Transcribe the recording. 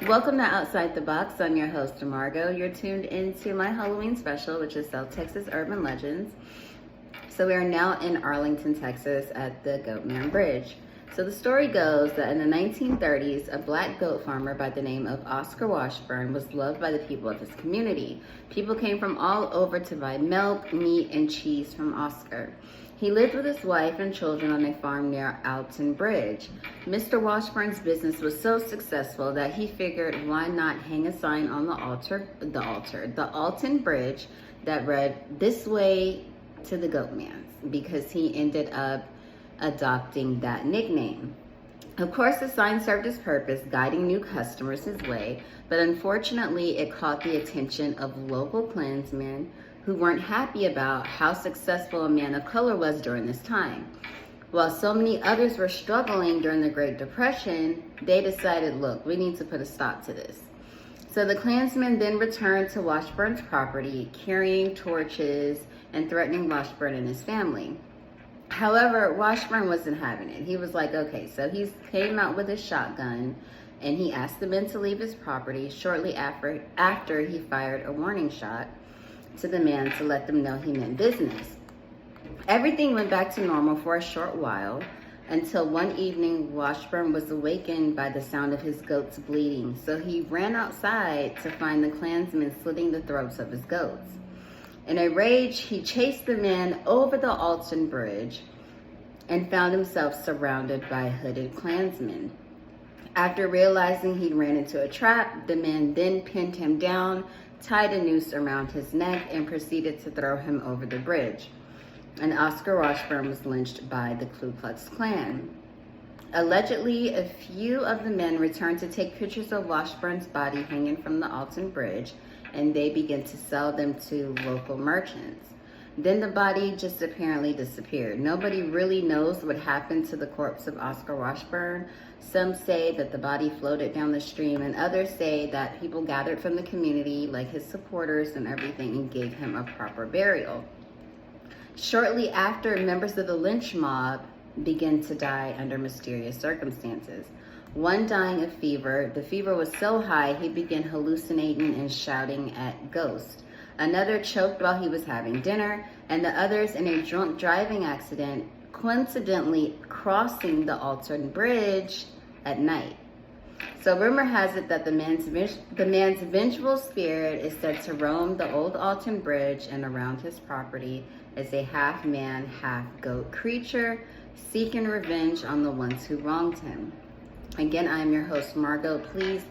Welcome to Outside the Box. I'm your host, Margot. You're tuned into my Halloween special, which is South Texas Urban Legends. So we are now in Arlington, Texas at the Goatman Bridge. So the story goes that in the 1930s, a black goat farmer by the name of Oscar Washburn was loved by the people of his community. People came from all over to buy milk, meat, and cheese from Oscar. He lived with his wife and children on a farm near Alton Bridge. Mr. Washburn's business was so successful that he figured why not hang a sign on the Alton Bridge that read, "This way to the Goatman's," because he ended up adopting that nickname. Of course, the sign served its purpose, guiding new customers his way, but unfortunately, it caught the attention of local Klansmen who weren't happy about how successful a man of color was during this time. While so many others were struggling during the Great Depression, they decided, look, we need to put a stop to this. So the Klansmen then returned to Washburn's property, carrying torches and threatening Washburn and his family. However, Washburn wasn't having it. He was like, okay, so he came out with his shotgun and he asked the men to leave his property shortly after he fired a warning shot to the man to let them know he meant business. Everything went back to normal for a short while until one evening Washburn was awakened by the sound of his goats bleeding. So he ran outside to find the Klansmen slitting the throats of his goats. In a rage, he chased the men over the Alton Bridge and found himself surrounded by hooded Klansmen. After realizing he'd ran into a trap, the men then pinned him down, tied a noose around his neck, and proceeded to throw him over the bridge. And Oscar Washburn was lynched by the Ku Klux Klan. Allegedly, a few of the men returned to take pictures of Washburn's body hanging from the Alton Bridge, and they began to sell them to local merchants. Then the body just apparently disappeared. Nobody really knows what happened to the corpse of Oscar Washburn. Some say that the body floated down the stream, and others say that people gathered from the community, like his supporters and everything, and gave him a proper burial. Shortly after, members of the lynch mob began to die under mysterious circumstances. One dying of fever. The fever was so high he began hallucinating and shouting at ghosts. Another choked while he was having dinner, and the others in a drunk driving accident, coincidentally crossing the Alton Bridge at night. So rumor has it that the man's vengeful spirit is said to roam the old Alton Bridge and around his property as a half-man, half-goat creature, seeking revenge on the ones who wronged him. Again, I am your host, Margot. Please